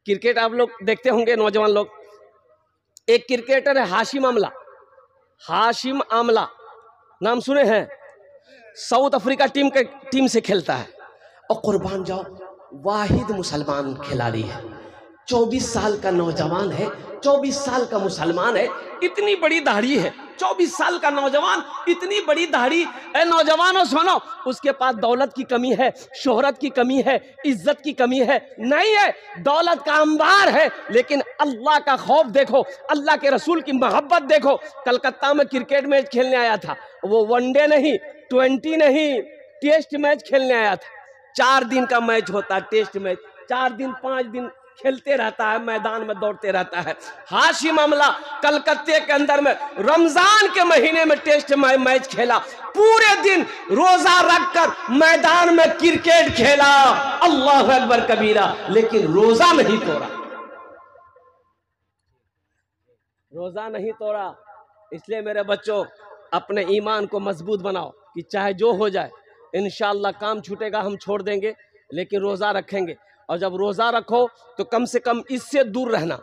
Cricket आप लोग देखते होंगे नौजवान लोग। एक क्रिकेटर है हाशिम आमला, नाम सुने हैं? साउथ अफ्रीका टीम से खेलता है। और कुर्बान जाओ, वाहिद मुसलमान खिलाड़ी है, 24 साल का नौजवान है, 24 साल का मुसलमान है, इतनी बड़ी दाढ़ी है, 24 साल का नौजवान, इतनी बड़ी दाढ़ी। ए नौजवानों सुनो, उसके पास दौलत की कमी है, शोहरत की कमी है, इज्जत की कमी है? नहीं है, दौलत का अंबार है, लेकिन अल्लाह का खौफ देखो, अल्लाह के रसूल की मोहब्बत देखो। कलकत्ता में क्रिकेट मैच खेलने आया था, वो वनडे नहीं, 20 नहीं, टेस्ट मैच खेलने आया था। 4 दिन का मैच होता, टेस्ट मैच 4 दिन 5 दिन खेलते रहता है, मैदान में दौड़ते रहता है। हाशिम आमला कलकत्ते के अंदर में रमजान के महीने में टेस्ट मैच खेला, पूरे दिन रोजा रखकर मैदान में क्रिकेट खेला, अल्लाह अकबर कबीरा, लेकिन रोजा नहीं तोड़ा, रोजा नहीं तोड़ा। इसलिए मेरे बच्चों, अपने ईमान को मजबूत बनाओ कि चाहे जो हो जाए, इंशाअल्लाह काम छूटेगा हम छोड़ देंगे, लेकिन रोजा रखेंगे। और जब रोजा रखो तो कम से कम इससे दूर रहना,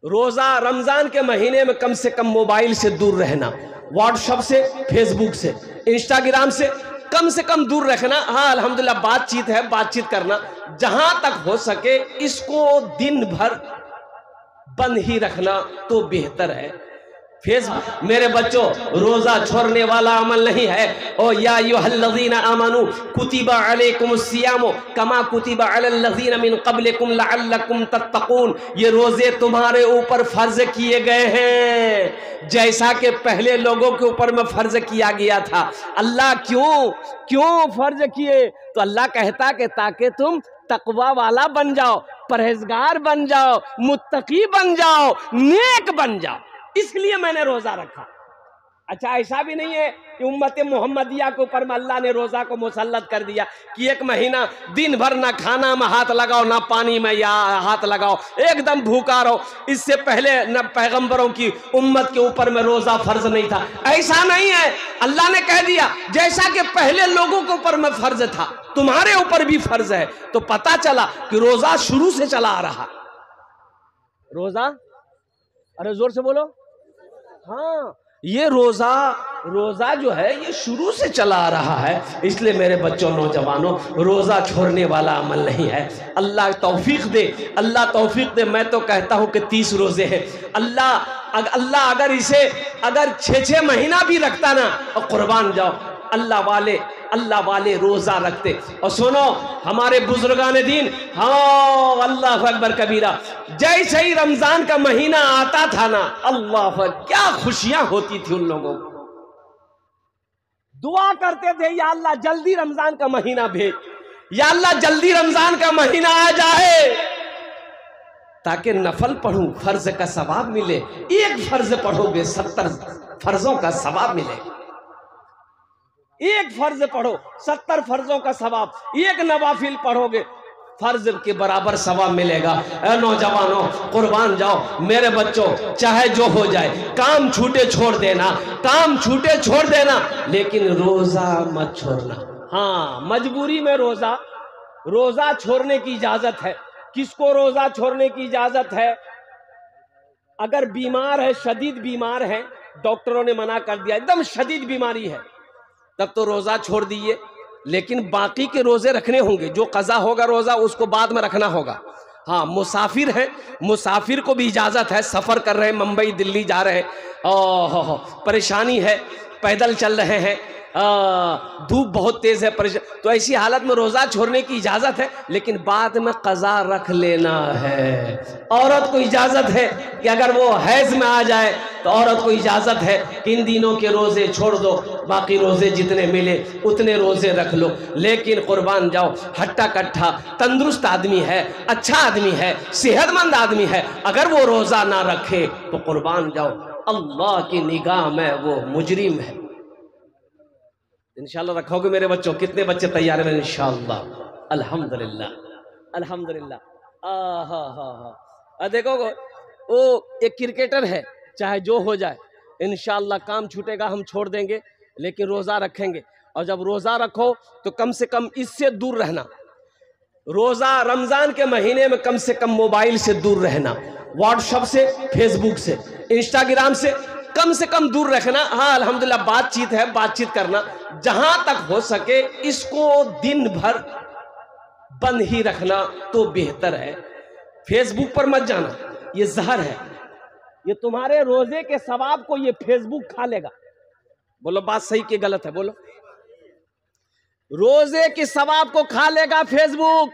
रोजा रमजान के महीने में कम से कम मोबाइल से दूर रहना, व्हाट्सएप से, फेसबुक से, इंस्टाग्राम से कम दूर रखना। हाँ अल्हम्दुलिल्लाह बातचीत है, बातचीत करना, जहां तक हो सके इसको दिन भर बंद ही रखना तो बेहतर है। फेसबुक, मेरे बच्चों, रोजा छोड़ने वाला अमल नहीं है। ओ या अय्युहल्लज़ीना आमनू कुतिबा अलैकुमुस्सियामु कमा कुतिबा अलल्लज़ीना मिन क़ब्लिकुम लअल्लकुम तत्तक़ून, ये रोजे तुम्हारे ऊपर फर्ज किए गए हैं जैसा कि पहले लोगों के ऊपर में फर्ज किया गया था। अल्लाह क्यों फर्ज किए? तो अल्लाह कहता कि ताकि तुम तकवा वाला बन जाओ, परहेजगार बन जाओ, मुत्तकी बन जाओ, नेक बन जाओ, इसलिए मैंने रोजा रखा। अच्छा, ऐसा भी नहीं है कि उम्मत मोहम्मदिया के ऊपर में अल्लाह ने रोजा को मुसल्लत कर दिया कि 1 महीना दिन भर ना खाना में हाथ लगाओ, ना पानी में या हाथ लगाओ, एकदम भूखा रहो। इससे पहले न पैगंबरों की उम्मत के ऊपर में रोजा फर्ज नहीं था, ऐसा नहीं है। अल्लाह ने कह दिया जैसा कि पहले लोगों के ऊपर में फर्ज था, तुम्हारे ऊपर भी फर्ज है। तो पता चला कि रोजा शुरू से चला आ रहा। रोजा, अरे जोर से बोलो, हाँ, ये रोजा जो है ये शुरू से चला आ रहा है। इसलिए मेरे बच्चों, नौजवानों, रोजा छोड़ने वाला अमल नहीं है। अल्लाह तौफीक दे, अल्लाह तौफीक दे। मैं तो कहता हूं कि 30 रोजे हैं। अल्लाह अगर इसे 6 महीना भी रखता ना, और कुर्बान जाओ, अल्लाह वाले रोजा रखते। और सुनो, हमारे बुजुर्गान दीन, हाँ अल्लाह अकबर कबीरा, जैसे ही रमजान का महीना आता था ना, अल्लाह, क्या खुशियां होती थी उन लोगों को। दुआ करते थे, या अल्लाह जल्दी रमजान का महीना भेज, या अल्लाह जल्दी रमजान का महीना आ जाए ताकि नफल पढ़ूं, फर्ज का सवाब मिले। एक फर्ज पढ़ोगे 70 फर्जों का सवाब मिलेगा। एक फर्ज पढ़ो 70 फर्जों का सवाब, एक नवाफिल पढ़ोगे फर्ज के बराबर सवाब मिलेगा। ऐ नौजवानों, कुर्बान जाओ। मेरे बच्चों, चाहे जो हो जाए, काम छूटे छोड़ देना, लेकिन रोजा मत छोड़ना। हाँ, मजबूरी में रोजा छोड़ने की इजाजत है। किसको रोजा छोड़ने की इजाजत है? अगर बीमार है, शदीद बीमार है, डॉक्टरों ने मना कर दिया, एकदम शदीद बीमारी है, तब तो रोजा छोड़ दीजिए। लेकिन बाकी के रोजे रखने होंगे, जो कज़ा होगा रोजा उसको बाद में रखना होगा। हाँ, मुसाफिर है, मुसाफिर को भी इजाजत है, सफर कर रहे हैं, मुंबई दिल्ली जा रहे हैं, परेशानी है, पैदल चल रहे हैं, धूप बहुत तेज है, तो ऐसी हालत में रोजा छोड़ने की इजाजत है, लेकिन बाद में कज़ा रख लेना है। औरत को इजाजत है कि अगर वो हैज में आ जाए तो औरत को इजाजत है कि इन दिनों के रोजे छोड़ दो, बाकी रोजे जितने मिले उतने रोजे रख लो। लेकिन कुर्बान जाओ, हट्टा कट्ठा तंदुरुस्त आदमी है, अच्छा आदमी है, सेहतमंद आदमी है, अगर वो रोजा ना रखे तो कुर्बान जाओ, अल्लाह की निगाह में वो मुजरिम है। इंशाल्लाह रखोगे मेरे बच्चों? कितने बच्चे तैयार हैं? इंशाल्लाह, अल्हम्दुलिल्लाह अल्हम्दुलिल्लाह। देखो, वो एक क्रिकेटर है, चाहे जो हो जाए, इंशाल्लाह काम छूटेगा हम छोड़ देंगे, लेकिन रोजा रखेंगे। और जब रोजा रखो तो कम से कम इससे दूर रहना, रोजा रमजान के महीने में कम से कम मोबाइल से दूर रहना, व्हाट्सएप से, फेसबुक से, इंस्टाग्राम से कम दूर रखना। हाँ अल्हम्दुलिल्लाह बातचीत है, बातचीत करना, जहां तक हो सके इसको दिन भर बंद ही रखना तो बेहतर है। फेसबुक पर मत जाना, ये जहर है, ये तुम्हारे रोजे के सवाब को ये फेसबुक खा लेगा। बोलो बात सही कि गलत है? बोलो। रोजे के सवाब को खा लेगा फेसबुक।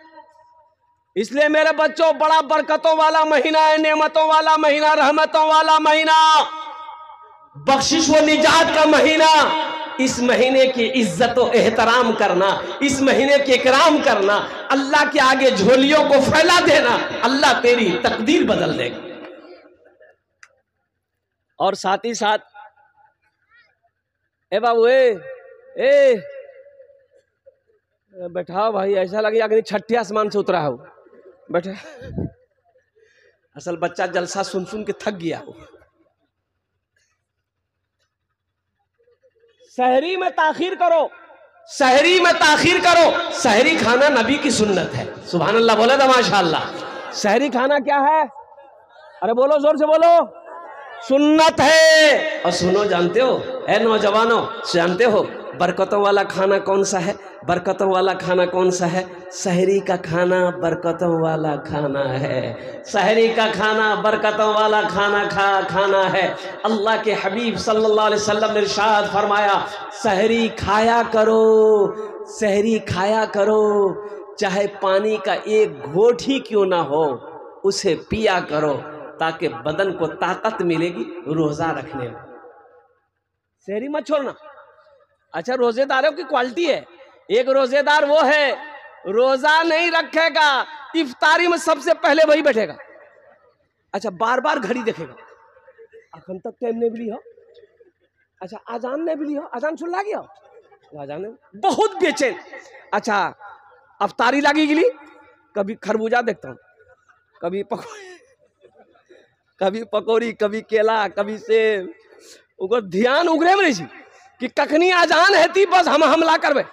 इसलिए मेरे बच्चों, बड़ा बरकतों वाला महीना है, नेमतों वाला महीना, रहमतों वाला महीना, बख्शिश व निजात का महीना। इस महीने की इज्जत व एहतराम करना, इस महीने के इकराम करना, अल्लाह के आगे झोलियों को फैला देना, अल्लाह तेरी तकदीर बदल देगा। और साथ ही साथ ए बाबू ए बैठाओ भाई, ऐसा लगे अग्नि छठे आसमान से उतरा हो। बैठे, असल बच्चा जलसा सुन सुन के थक गया हो। सहरी में ताखीर करो, सहरी में ताखीर करो। सहरी खाना नबी की सुन्नत है। सुभान अल्लाह बोले तो माशाअल्लाह। सहरी खाना क्या है? अरे बोलो, जोर से बोलो। सुन्नत है। और सुनो, जानते हो ए नौजवानों, जानते हो बरकतों वाला खाना कौन सा है? बरकतों वाला खाना कौन सा है? सहरी का खाना बरकतों वाला खाना है। सहरी का खाना बरकतों वाला खाना है। अल्लाह के हबीब सल्लल्लाहु अलैहि वसल्लम ने इरशाद फरमाया, सहरी खाया करो, सहरी खाया करो, चाहे पानी का एक घोंट ही क्यों ना हो, उसे पिया करो, ताकि बदन को ताकत मिलेगी रोजा रखने में। सहरी मत छोड़ना। अच्छा, रोजेदारों की क्वालिटी है। एक रोजेदार वो है, रोजा नहीं रखेगा, इफ्तारी में सबसे पहले वही बैठेगा। अच्छा, बार बार घड़ी देखेगा, अखन तक टाइम नहीं मिली हो। अच्छा, आजान नहीं मिली हो, आजान सुन ला गया, आजान बहुत बेचैन। अच्छा, अफ्तारी लागी गिली, कभी खरबूजा देखता हूँ, कभी पकौड़ी, कभी केला, कभी सेब, उगर ध्यान उगरे में नहीं कि कखनी आजान है थी, बस हम हमला करवे।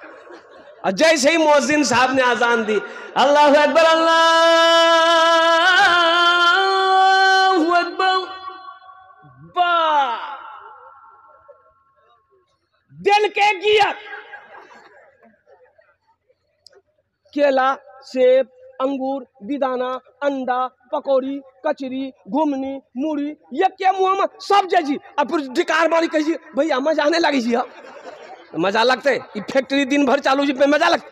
और जैसे ही मुअज्जिन साहब ने आजान दी, अल्लाहु अकबर, अल्लाहु अकबर, दिल के गियर, केला, सेब, अंगूर, बिदाना, अंडा, पकौड़ी, कचरी, घुमनी, मूड़ी, ये क्या मुँह में सब जैसी। अब फिर ढिकार मारी कही भैया मजा आने लगी जी। मजा लगते, फैक्ट्री दिन भर चालू जी पे मजा लगता।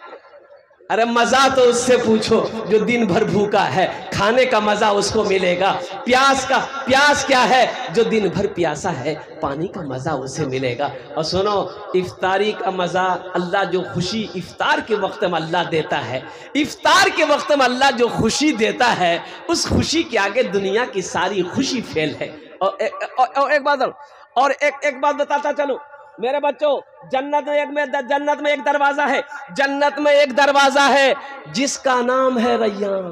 अरे मजा तो उससे पूछो जो दिन भर भूखा है, खाने का मजा उसको मिलेगा। प्यास क्या है? जो दिन भर प्यासा है, पानी का मजा उसे मिलेगा। और सुनो, इफ्तारी का मजा, अल्लाह जो खुशी इफ्तार के वक्त में अल्लाह देता है, इफ्तार के वक्त में अल्लाह जो खुशी देता है, उस खुशी के आगे दुनिया की सारी खुशी फेल है। और एक बात बताता चलूं मेरे बच्चों, जन्नत में एक दरवाजा है, जन्नत में एक दरवाजा है जिसका नाम है रैयान।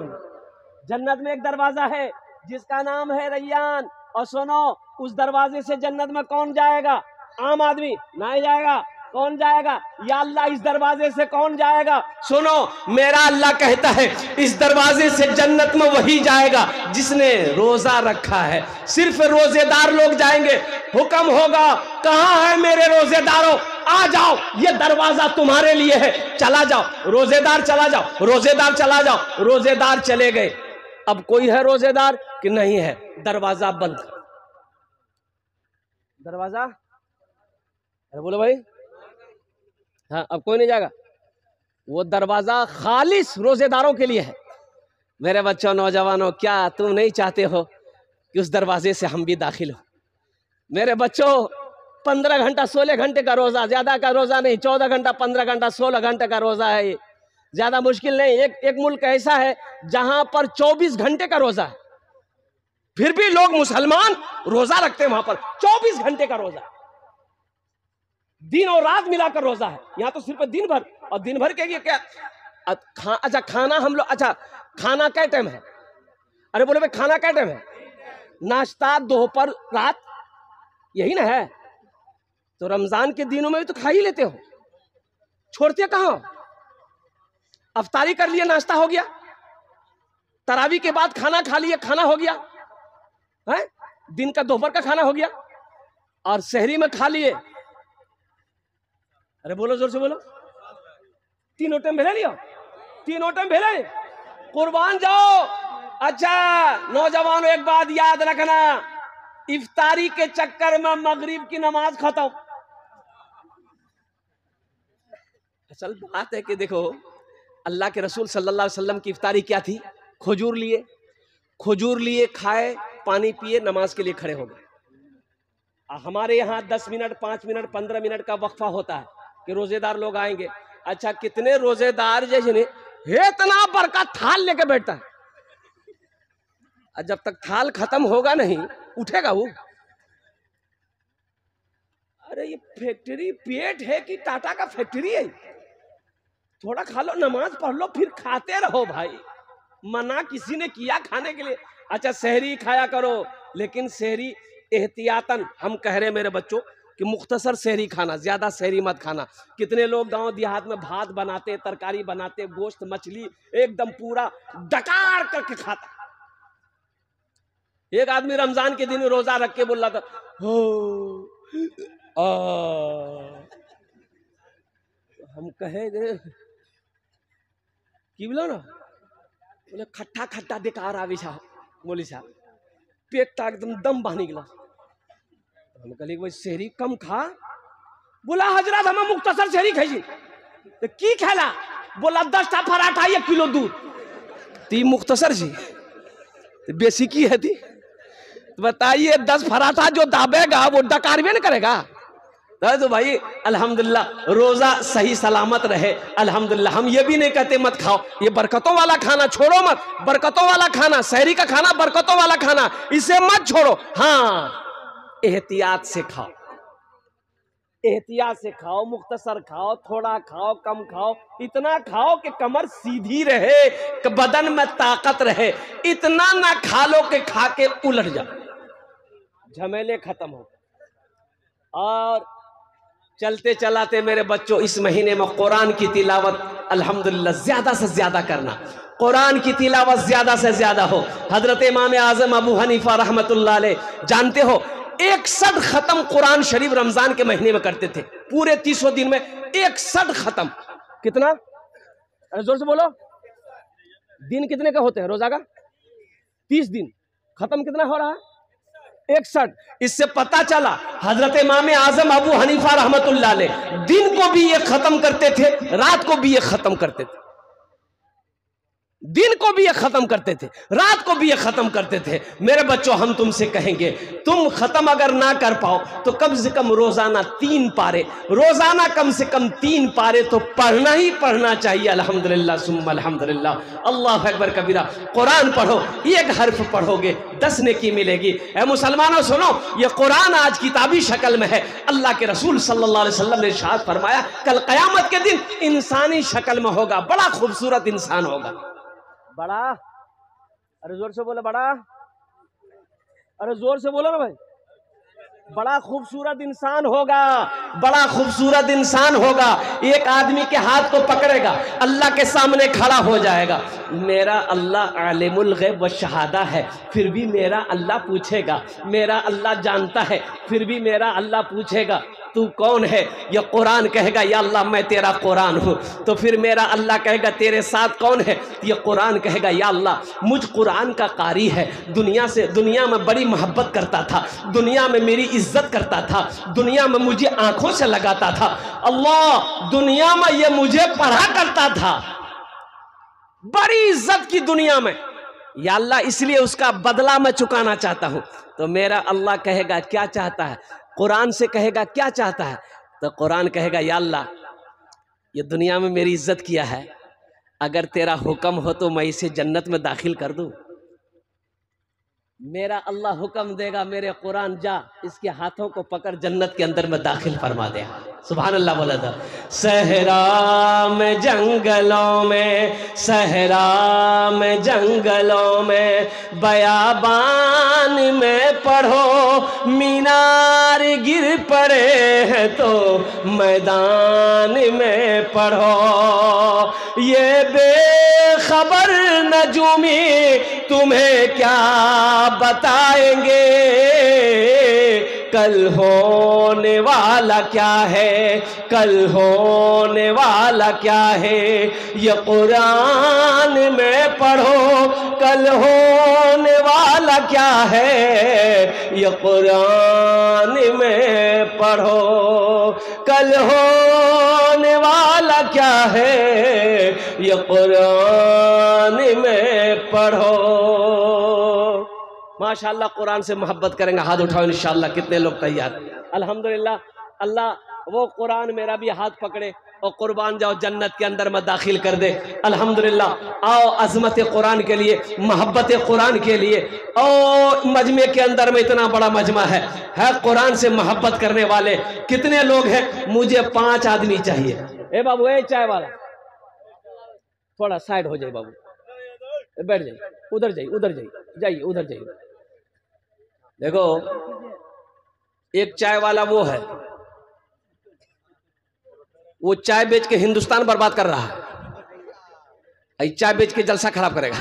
जन्नत में एक दरवाजा है जिसका नाम है रैयान। और सुनो, उस दरवाजे से जन्नत में कौन जाएगा? आम आदमी नहीं जाएगा। कौन जाएगा? या अल्लाह, इस दरवाजे से कौन जाएगा? सुनो, मेरा अल्लाह कहता है इस दरवाजे से जन्नत में वही जाएगा जिसने रोजा रखा है। सिर्फ रोजेदार लोग जाएंगे। हुक्म होगा, कहां है मेरे रोजेदारों, आ जाओ, ये दरवाजा तुम्हारे लिए है, चला जाओ। रोजेदार चला जाओ, रोजेदार चला जाओ। रोजेदार चले गए। अब कोई है रोजेदार कि नहीं है? दरवाजा बंद। दरवाजा, अरे बोलो भाई, हाँ, अब कोई नहीं जाएगा। वो दरवाजा खालिस रोजेदारों के लिए है। मेरे बच्चों, नौजवानों, क्या तुम नहीं चाहते हो कि उस दरवाजे से हम भी दाखिल हो? मेरे बच्चों, 15 घंटा 16 घंटे का रोजा, ज्यादा का रोजा नहीं, 14 घंटा 15 घंटा 16 घंटे का रोजा है। ये ज्यादा मुश्किल नहीं। एक मुल्क ऐसा है जहां पर 24 घंटे का रोजा है, फिर भी लोग मुसलमान रोजा रखते हैं। वहां पर 24 घंटे का रोजा, दिन और रात मिलाकर रोजा है। यहाँ तो सिर्फ दिन भर, और दिन भर के क्या? अच्छा, खाना हम लोग, अच्छा खाना क्या टाइम है? अरे बोले भाई, खाना क्या टाइम है? नाश्ता, दोपहर, रात, यही ना है। तो रमजान के दिनों में भी तो खा ही लेते हो, छोड़ते कहाँ? अफ्तारी कर लिए, नाश्ता हो गया, तरावी के बाद खाना खा लिए, खाना हो गया है, दिन का दोपहर का खाना हो गया, और शहरी में खा लिए। अरे बोलो जोर से बोलो, तीनों टाइम भेले लियो, तीनों टाइम भेले, कुर्बान जाओ। अच्छा नौजवानों, एक बात याद रखना, इफ्तारी के चक्कर में मगरिब की नमाज खत्म। असल बात है कि देखो, अल्लाह के रसूल सल्लल्लाहु अलैहि वसल्लम की इफ्तारी क्या थी? खजूर लिए, खजूर लिए, खाए, पानी पिए, नमाज के लिए खड़े हो गए। हमारे यहाँ 10 मिनट, 5 मिनट, 15 मिनट का वक्फा होता है कि रोजेदार लोग आएंगे। अच्छा कितने रोजेदार जैसे ने इतना बड़का थाल लेके बैठता है, और जब तक थाल खत्म होगा नहीं उठेगा वो। अरे ये फैक्ट्री पेट है कि टाटा का फैक्ट्री है? थोड़ा खा लो, नमाज पढ़ लो, फिर खाते रहो भाई। मना किसी ने किया खाने के लिए? अच्छा सहरी खाया करो, लेकिन सहरी एहतियातन, हम कह रहे हैं मेरे बच्चों कि मुख्तसर सहरी खाना, ज्यादा सहरी मत खाना। कितने लोग गांव देहात में भात बनाते, तरकारी बनाते, गोश्त मछली एकदम पूरा डकार करके खाता। एक आदमी रमजान के दिन रोजा रख के बोल रहा था, हो हम कहे कि बोलो ना, बोले खट्टा खट्टा बेकार आवे साहब, बोली साहब पेट एकदम दम बह निकला। हम कहली भाई शहरी कम खा। बोला हजरत हम मुख्तसर शहरी खाई तो की खेला? बोला 10 टा पराठा 1 किलो दूध। ती मुख्तसर जी तो बेसी की है थी? तो बताइए 10 पराठा जो दाबेगा वो डकारवे न करेगा? तो भाई अल्हम्दुलिल्लाह रोजा सही सलामत रहे। अल्हम्दुलिल्लाह हम ये भी नहीं कहते मत खाओ, ये बरकतों वाला खाना छोड़ो मत, बरकतों वाला खाना, सहरी का खाना बरकतों वाला खाना, इसे मत छोड़ो। हाँ एहतियात से खाओ, एहतियात से खाओ, मुख्तसर खाओ, थोड़ा खाओ, कम खाओ, इतना खाओ कि कमर सीधी रहे, कि बदन में ताकत रहे। इतना ना खा लो कि खा के उलट जाओ, झमेले खत्म हो। और चलते चलाते मेरे बच्चों, इस महीने में कुरान की तिलावत अल्हम्दुलिल्लाह ज्यादा से ज्यादा करना, कुरान की तिलावत ज्यादा से ज्यादा हो। हजरत इमाम आजम अबू हनीफा रहमतुल्लाह अलैह जानते हो 61 खत्म कुरान शरीफ रमजान के महीने में करते थे। पूरे 30 दिन में 61 खत्म। कितना? अरे जोर से बोलो, दिन कितने का होते हैं रोजा का? 30 दिन, खत्म कितना हो रहा है? 61। इससे पता चला हजरत इमाम आजम अबू हनीफा रहमतुल्लाह अलैह दिन को भी ये खत्म करते थे, रात को भी ये खत्म करते थे। दिन को भी ये खत्म करते थे, रात को भी ये खत्म करते थे। मेरे बच्चों हम तुमसे कहेंगे, तुम खत्म अगर ना कर पाओ तो कम से कम रोजाना 3 पारे, रोजाना कम से कम 3 पारे तो पढ़ना ही पढ़ना चाहिए। अल्हम्दुलिल्लाह सुम्मा अल्हम्दुलिल्लाह, अल्लाह अकबर कबीरा। कुरान पढ़ो, 1 हर्फ पढ़ोगे 10 नेकी मिलेगी। ऐ मुसलमानों सुनो, ये कुरान आज किताबी शक्ल में है। अल्लाह के रसूल सल्लल्लाहु अलैहि वसल्लम ने इरशाद फरमाया कल क़यामत के दिन इंसानी शक्ल में होगा, बड़ा खूबसूरत इंसान होगा। बड़ा, अरे जोर से बोलो बड़ा, अरे जोर से बोलो ना भाई, बड़ा खूबसूरत इंसान होगा, बड़ा खूबसूरत इंसान होगा। एक आदमी के हाथ को पकड़ेगा, अल्लाह के सामने खड़ा हो जाएगा, मेरा अल्लाह आलिमुल गैब व शहादा है, फिर भी मेरा अल्लाह पूछेगा, मेरा अल्लाह जानता है, फिर भी मेरा अल्लाह पूछेगा तू कौन है? ये कुरान कहेगा या अल्लाह मैं तेरा कुरान हूँ। तो फिर मेरा अल्लाह कहेगा तेरे साथ कौन है? ये कुरान कहेगा या अल्लाह मुझ कुरान का कारी है, दुनिया में बड़ी मोहब्बत करता था, दुनिया में मेरी इज्जत करता था, दुनिया में मुझे आंखों से लगाता था, अल्लाह दुनिया में ये मुझे पढ़ा करता था, बड़ी इज्जत की दुनिया में, या अल्लाह इसलिए उसका बदला मैं चुकाना चाहता हूँ। तो मेरा अल्लाह कहेगा क्या चाहता है? कुरान से कहेगा क्या चाहता है? तो कुरान कहेगा या अल्लाह ये दुनिया में मेरी इज्जत किया है, अगर तेरा हुक्म हो तो मैं इसे जन्नत में दाखिल कर दूं। मेरा अल्लाह हुक्म देगा, मेरे कुरान जा इसके हाथों को पकड़ जन्नत के अंदर में दाखिल फरमा दे। सुभान अल्लाह बोला था। सहरा में जंगलों में, सहरा में जंगलों में, बयाबान में पढ़ो, मीनार गिर पड़े हैं तो मैदान में पढ़ो। ये बेखबर नजूमी तुम्हें क्या बताएंगे, कल होने वाला क्या है, कल होने वाला क्या है, ये कुरान में पढ़ो, कल होने वाला क्या है, ये कुरान में पढ़ो, कल होने वाला क्या है, ये कुरान में पढ़ो। माशाअल्लाह कुरान से मोहब्बत करेंगे, हाथ उठाओ इंशाअल्लाह। कितने लोग तैयार? अल्हम्दुलिल्लाह। अल्लाह वो कुरान मेरा भी हाथ पकड़े और कुर्बान जाओ जन्नत के अंदर में दाखिल कर दे। अल्हम्दुलिल्लाह। आओ अज़मत कुरान के लिए, मोहब्बत कुरान के लिए। और मजमे के अंदर में इतना बड़ा मजमा है कुरान से मोहब्बत करने वाले कितने लोग हैं? मुझे 5 आदमी चाहिए। ए बाबू, ए चाय वाला, थोड़ा साइड हो जाए बाबू, बैठ जाइए, उधर जाइए, उधर जाइए, जाइए उधर जाइए। देखो एक चाय वाला वो है, वो चाय बेच के हिंदुस्तान बर्बाद कर रहा है, चाय बेच के जलसा खराब करेगा।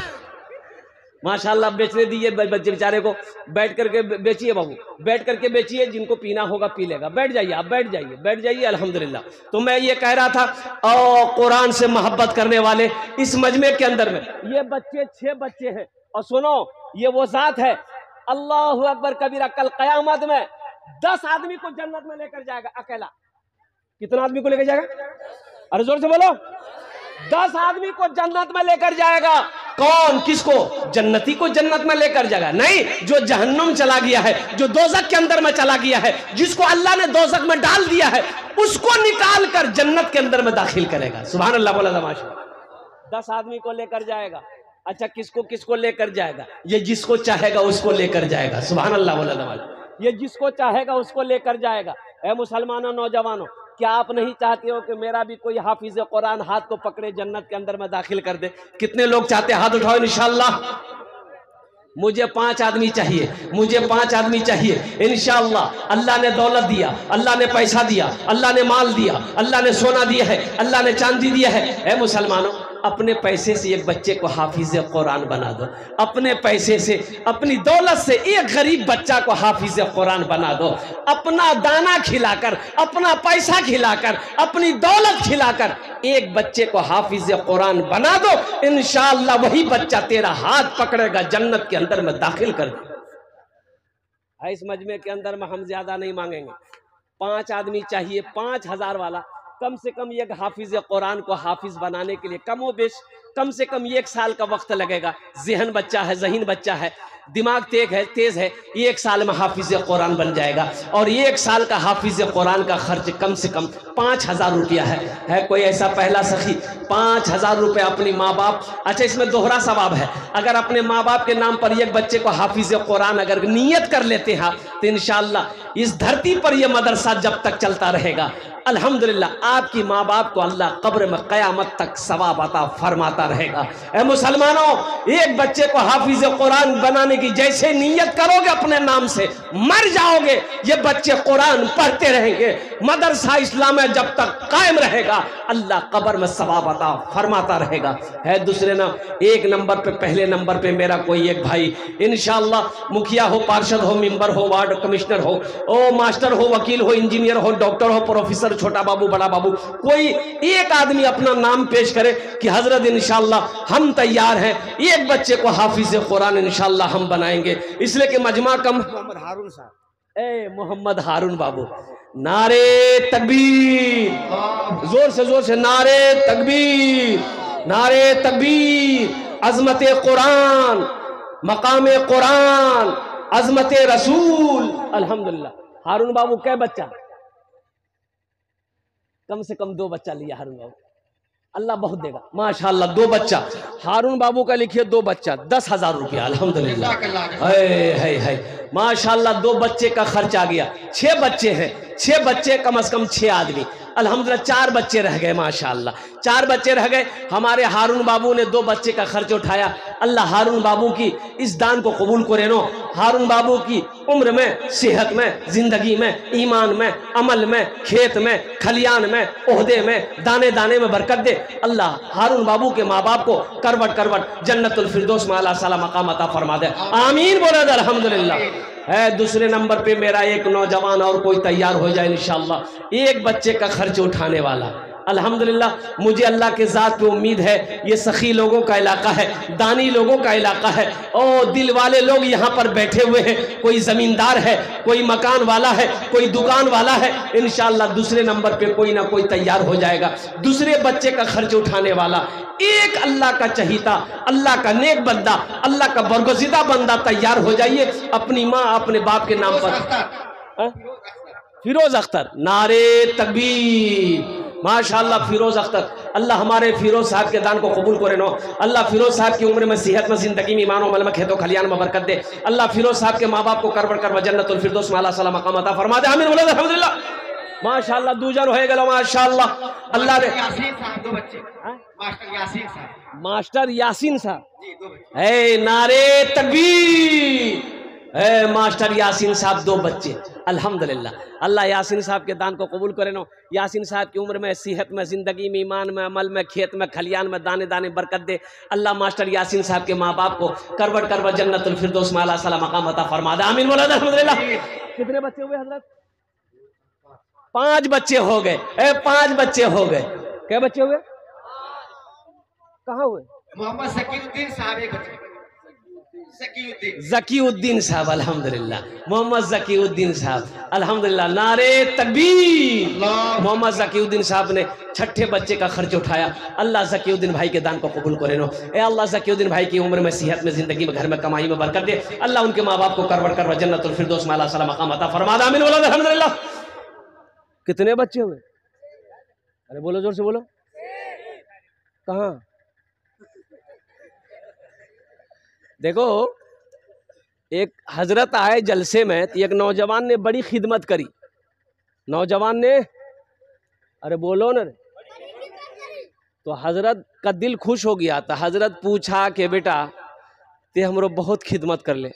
माशाल्लाह बेचने दीजिए बच्चे बेचारे को, बैठ करके बेचिए बाबू, बैठ करके बेचिए, जिनको पीना होगा पी लेगा। बैठ जाइए आप, बैठ जाइए, बैठ जाइए। अल्हम्दुलिल्लाह। तो मैं ये कह रहा था, और कुरान से मोहब्बत करने वाले इस मजमे के अंदर में ये बच्चे 6 बच्चे हैं। और सुनो, ये वो जात है, अल्लाहु अकबर कबीरा, कल कयामत में 10 आदमी को जन्नत में लेकर जाएगा अकेला। कितना आदमी को लेकर जाएगा? अरे जोर से बोलो। 10 आदमी को जन्नत में लेकर जाएगा। कौन? किसको? जन्नती को जन्नत में लेकर जाएगा? नहीं, जो जहन्नुम चला गया है, जो दोजख के अंदर में चला गया है, जिसको अल्लाह ने दोजख में डाल दिया है, उसको निकाल कर जन्नत के अंदर में दाखिल करेगा। सुभान अल्लाह बोला था। माशाअल्लाह। 10 आदमी को लेकर जाएगा। अच्छा, किसको किसको लेकर जाएगा? ये जिसको चाहेगा उसको लेकर जाएगा। सुभान अल्लाह बोला था। ये जिसको चाहेगा उसको लेकर जाएगा। ऐ मुसलमानों, नौजवानों, क्या आप नहीं चाहते हो कि मेरा भी कोई हाफिज कुरान हाथ को पकड़े जन्नत के अंदर में दाखिल कर दे? कितने लोग चाहते हैं? हाथ उठाओ इंशाअल्लाह। मुझे 5 आदमी चाहिए, मुझे 5 आदमी चाहिए इंशाअल्लाह। अल्लाह ने दौलत दिया, अल्लाह ने पैसा दिया, अल्लाह ने माल दिया, अल्लाह ने सोना दिया है, अल्लाह ने चांदी दिया है। ऐ मुसलमानों, अपने पैसे से एक बच्चे को हाफिज कुरान बना दो। अपने पैसे से, अपनी दौलत से एक गरीब बच्चा को हाफिज कुरान बना दो। अपना दाना खिलाकर, अपना पैसा खिलाकर, अपनी दौलत खिलाकर एक बच्चे को हाफिज कुरान बना दो। इंशाअल्लाह वही बच्चा तेरा हाथ पकड़ेगा, जन्नत के अंदर में दाखिल कर दे। इस मजमे के अंदर में हम ज्यादा नहीं मांगेंगे। 5 आदमी चाहिए, 5000 वाला। कम से कम एक हाफिज कुरान को हाफिज बनाने के लिए कमोबेश कम से कम 1 साल का वक्त लगेगा। ज़हन बच्चा है, ज़हीन बच्चा है, दिमाग तेज है। 1 साल में हाफिज कुरान बन जाएगा। और 1 साल का हाफिज कुरान का खर्च कम से कम 5000 रुपया है। कोई ऐसा पहला सखी 5000 रुपये अपनी माँ बाप, अच्छा इसमें दोहरा सवाब है। अगर अपने माँ बाप के नाम पर एक बच्चे को हाफिज कुरान अगर नियत कर लेते हैं तो इंशाअल्लाह इस धरती पर यह मदरसा जब तक चलता रहेगा, अल्हम्दुलिल्लाह आपकी माँ बाप को अल्लाह कब्र में क़यामत तक सवाब अता फरमाता रहेगा। ऐ मुसलमानों, एक बच्चे को हाफिज कुरान बनाने की जैसे नियत करोगे अपने नाम से, मर जाओगे, ये बच्चे कुरान पढ़ते रहेंगे। मदरसा इस्लाम जब तक कायम रहेगा, अल्लाह कब्र में सवाब अता फरमाता रहेगा। है दूसरे नाम, 1 नंबर पे, पहले नंबर पे मेरा कोई एक भाई इंशाअल्लाह, मुखिया हो, पार्षद हो, मेंबर हो, वार्ड कमिश्नर हो, ओ मास्टर हो, वकील हो, इंजीनियर हो, डॉक्टर हो, प्रोफेसर, छोटा बाबू, बड़ा बाबू, कोई एक आदमी अपना नाम पेश करे कि हजरत इंशाअल्लाह हम तैयार हैं, एक बच्चे को हाफिज कुरान इंशाअल्लाह हम बनाएंगे। इसलिए कि मजमा कम। मोहम्मद हारून साहब, ए मोहम्मद हारून बाबू, नारे तकबीर, जोर से नारे तकबीर, नारे तकबीर। अजमत कुरान, मकाम कुरान, अजमत रसूल। अल्हम्दुलिल्लाह। हारून बाबू कै बच्चा? कम से कम 2 बच्चा लिया हारून बाबू। अल्लाह बहुत देगा माशाल्लाह। 2 बच्चा हारून बाबू का लिखिए, 2 बच्चा 10,000 रुपया अल्हम्दुलिल्लाह। है माशाल्लाह 2 बच्चे का खर्च आ गया। 6 बच्चे हैं, 6 बच्चे कम से कम 6 आदमी अल्हम्दुलिल्लाह। 4 बच्चे रह गए माशाल्लाह, 4 बच्चे रह गए। हमारे हारून बाबू ने 2 बच्चे का खर्च उठाया। अल्लाह हारून बाबू की इस दान को कबूल करे नो। हारून बाबू की उम्र में, सेहत में, जिंदगी में, ईमान में, अमल में, खेत में, खलियान में, ओहदे में, दाने दाने में बरकत दे। अल्लाह हारून बाबू के माँ बाप को करवट करवट जन्नतुल फिरदौस में आला साला मकाम अता फरमा दे। आमीन बोले अल्हम्दुलिल्लाह। है दूसरे नंबर पे मेरा एक नौजवान और कोई तैयार हो जाए इंशाअल्लाह, 1 बच्चे का खर्च उठाने वाला अल्हम्दुलिल्लाह। मुझे अल्लाह के ज़ात पे उम्मीद है, ये सखी लोगों का इलाका है, दानी लोगों का इलाका है। ओ दिल वाले लोग यहाँ पर बैठे हुए हैं। कोई ज़मींदार है, कोई मकान वाला है, कोई दुकान वाला है। इंशाअल्लाह दूसरे नंबर पे कोई ना कोई तैयार हो जाएगा, दूसरे बच्चे का खर्च उठाने वाला। एक अल्लाह का चहीता, अल्लाह का नेक बंदा, अल्लाह का बरगुज़ीदा बंदा तैयार हो जाइए अपनी माँ अपने बाप के नाम पर। फिरोज अख्तर, नारे तकबीर माशाअल्लाह। फिरोज अख्तर, अल्लाह हमारे फिरोज साहब के दान को कबूल करे नो। अल्लाह फिरोज साहब की उम्र में, सेहत में, जिंदगी में, ईमान अमल में, खेतों खलियान में बरकत दे। अल्लाह फिरोज साहब के माँ बाप को करवट करवा जन्नतुल फिरदौस में आला साला मकाम अता फरमा दे। आमीन बोले अल्हम्दुलिल्लाह। माशाअल्लाह दूजन हो गए माशाअल्लाह। अल्लाह ने यासीन साहब 2 बच्चे, मास्टर यासीन साहब, मास्टर यासीन साहब जी 2 बच्चे। है, नारे तकबीर है। मास्टर यासीन साहब 2 बच्चे अल्हम्दुलिल्लाह। अल्लाह यासीन साहब के दान को कबूल करे नो। यासीन साहब की उम्र में, सेहत में, जिंदगी में, ईमान में, अमल में, खेत में, खलियान में, दाने दाने बरकत दे। अल्लाह मास्टर यासीन साहब के माँ बाप को करवट करवट जन्नतुल फिरदौस में आला साला मकाम अता फरमा दे। आमीन बोला अल्हम्दुलिल्लाह। कितने बच्चे हुए हजरत? 5 बच्चे हो गए। 5 बच्चे हो गए। क्या बच्चे हुए? कहाँ हुए? मोहम्मद ज़कीउद्दीन साहब 1 बच्चे, ज़कीउद्दीन साहब अल्हम्दुलिल्लाह। मोहम्मद ज़कीउद्दीन साहब अल्हम्दुलिल्लाह। नारे तकबीर। मोहम्मद ज़कीउद्दीन साहब ने 6ठे बच्चे का खर्च उठाया। अल्लाह ज़कीउद्दीन भाई के दान को कबूल करे नो। ए अल्लाह ज़कीउद्दीन भाई की उम्र में, सेहत में, जिंदगी में, घर में, कमाई में बरकत दे। अल्लाह उनके माँ बाप को करवट करवा जन्नतुल फिरदौस में आला साला मकाम अता फरमा दे। आमीन बोलो अल्हम्दुलिल्लाह। कितने बच्चे हुए? अरे बोलो, जोर से बोलो। कहाँ? देखो, एक हजरत आए जलसे में, तो एक नौजवान ने बड़ी खिदमत करी। नौजवान ने, अरे बोलो ना, तो हजरत का दिल खुश हो गया। तो हजरत पूछा कि बेटा ते हमरो बहुत खिदमत कर ले,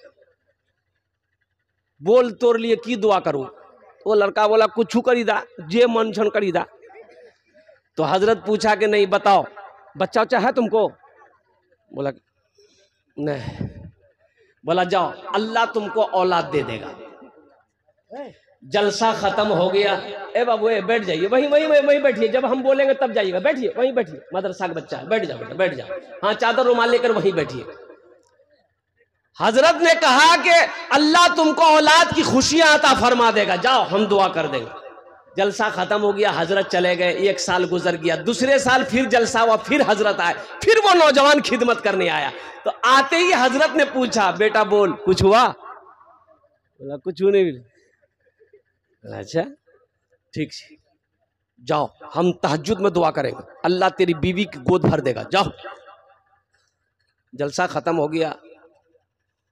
बोल तोर लिए की दुआ करूँ? वो लड़का बोला कुछ करी दा, जे मन छन करी दा। तो हजरत पूछा कि नहीं बताओ, बच्चा उच्चा है तुमको? बोला नहीं। बोला जाओ, अल्लाह तुमको औलाद दे देगा। जलसा खत्म हो गया। ए बाबू बैठ जाइए, वहीं वहीं वहीं बैठिए, जब हम बोलेंगे तब जाइएगा। बैठिए, वहीं बैठिए, मदरसा का बच्चा है, बैठ जाओ बेटा, बैठ जाओ। हाँ, चादर रुमाल लेकर वहीं बैठिए। हजरत ने कहा कि अल्लाह तुमको औलाद की खुशियां अता फरमा देगा, जाओ हम दुआ कर देंगे। जलसा खत्म हो गया, हजरत चले गए। 1 साल गुजर गया, दूसरे साल फिर जलसा हुआ, फिर हजरत आए, फिर वो नौजवान खिदमत करने आया। तो आते ही हजरत ने पूछा बेटा बोल कुछ हुआ? बोला कुछ नहीं। बोला अच्छा ठीक है, जाओ हम तहज्जुद में दुआ करेंगे, अल्लाह तेरी बीवी की गोद भर देगा, जाओ। जलसा खत्म हो गया।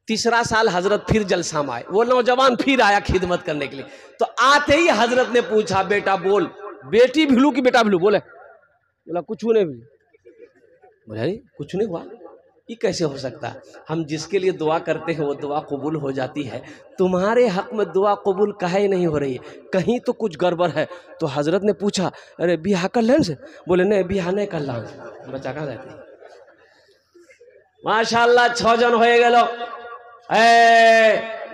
तीसरा साल हजरत फिर जलसा में आए, वो नौजवान फिर आया खिदमत करने के लिए। तो आते ही हजरत ने पूछा बेटा बोल, बेटी भिलू की बेटा भिलू? बोले बोला कुछ नहीं भिलू। बोला नहीं कुछ नहीं हुआ, ये कैसे हो सकता है? हम जिसके लिए दुआ करते हैं वो दुआ कबूल हो जाती है, तुम्हारे हक में दुआ कबूल काहे नहीं हो रही है? कहीं तो कुछ गड़बड़ है। तो हजरत ने पूछा अरे बिहा कर लें से? बोले नहीं बिहा नहीं कर ला, बच्चा कहाँ रहते? माशाअल्लाह 6 जन हो गए।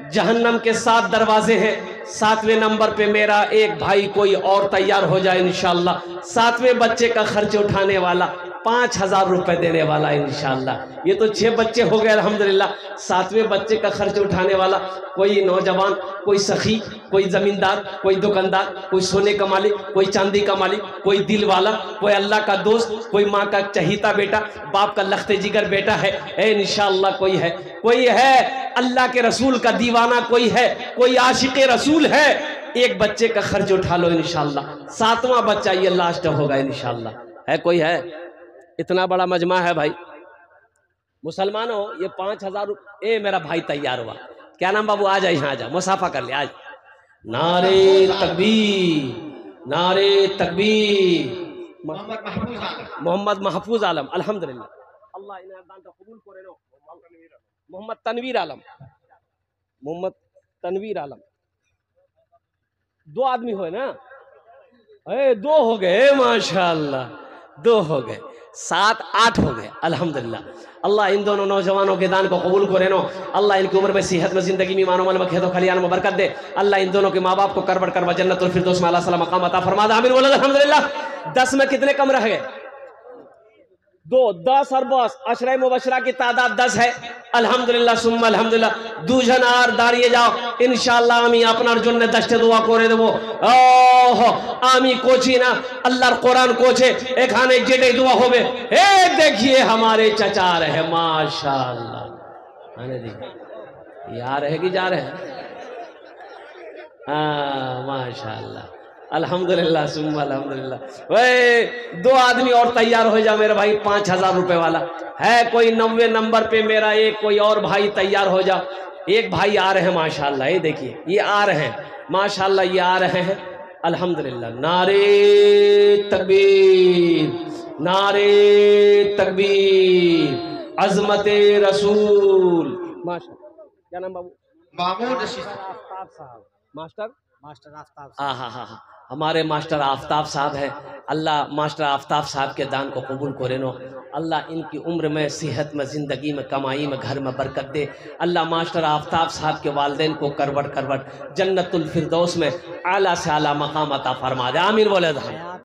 जहन्नम के 7 दरवाजे हैं, 7वें नंबर पे मेरा एक भाई कोई और तैयार हो जाए इंशाअल्लाह। 7वें बच्चे का खर्च उठाने वाला, 5000 रुपए देने वाला इंशाअल्लाह। ये तो 6 बच्चे हो गए अल्हम्दुलिल्लाह। 7वें बच्चे का खर्च उठाने वाला कोई नौजवान, कोई सखी, कोई जमींदार, कोई दुकानदार, कोई सोने का मालिक, कोई चांदी का मालिक, कोई दिल वाला, कोई अल्लाह का दोस्त, कोई माँ का चहीता बेटा, बाप का लख्ते जिगर बेटा है इंशाअल्लाह। कोई है अल्लाह के रसूल का दीवाना, कोई है कोई आशिक रसूल है। एक बच्चे का खर्च उठा लो इंशाअल्लाह। 7वां बच्चा ये लास्ट होगा इंशाअल्लाह। है कोई है? इतना बड़ा मजमा है भाई। मुसलमानों ये 5,000 ए मेरा भाई तैयार हुआ। क्या नाम बाबू? आ जा यहाँ, आ जा, मुसाफा कर ले आज। नारे तकबीर, नारे तकबीर। मोहम्मद महफूज आलम, अल्हम्दुलिल्लाह। अल्लाह इन्हें दान का कबूल करे नो। मोहम्मद तनवीर आलम, मोहम्मद तनवीर आलम। 2 आदमी हुए ना? 2 हो गए माशाअल्लाह, 2 हो गए, 7 8 हो गए अल्हम्दुलिल्लाह। अल्लाह इन दोनों नौजवानों के दान को कबूल करे नो। अल्लाह इनकी उम्र में, सेहत में, जिंदगी में, ईमान में, खेतों खलियान में बरकत दे। अल्लाह इन दोनों के माँ बाप को करबट करवा जन्नतुल फिरदौस में अल्लाह सलाम मकाम अता फरमा दे। आमीन बोलो अल्हम्दुलिल्लाह। 10 में कितने कम रह गए? 2, 10 और 10 अशरा मुबशरा की तादाद 10 है। अल्हम्दुलिल्लाह सुम्मा अल्हम्दुलिल्लाह। दूजन आर दाঁড়িয়ে যাও ইনশাআল্লাহ। আমি আপনার জন্য 10টা দোয়া করে দেব। ওহ আমি কোচি না, আল্লাহর কোরআন কোচে। এখানে যেটাই দোয়া হবে, এ देखिए हमारे चचा रहे माशाअल्लाह। आने देखिए ये आ रहे कि जा रहे हैं? हाँ माशाअल्लाह, अल्हम्दुलिल्लाह सुम्मा अल्हम्दुलिल्लाह। वे 2 आदमी और तैयार हो जा मेरे भाई। 5,000 रुपए वाला है कोई? 90 नंबर पे मेरा एक कोई और भाई तैयार हो जा। एक भाई आ रहे हैं माशाअल्लाह, ये देखिए ये आ रहे हैं माशाअल्लाह, ये आ रहे हैं अल्हम्दुलिल्लाह। नारे तकबीर, नारे तकबीर, अजमते रसूल माशाअल्लाह। क्या नाम बाबू? महमूद रशीद आफ्ताब साहब। मास्टर आफ्ताब। हाँ, हमारे मास्टर आफ्ताब साहब हैं। अल्लाह मास्टर आफ्ताब साहब के दान को कबूल करे नो। अल्लाह इनकी उम्र में, सेहत में, ज़िंदगी में, कमाई में, घर में बरकत दे। अल्लाह मास्टर आफ्ताब साहब के वालिदैन को करवट करवट जन्नतुल फिरदौस में आला से आला मकाम अता फरमा दे। आमीन बोले।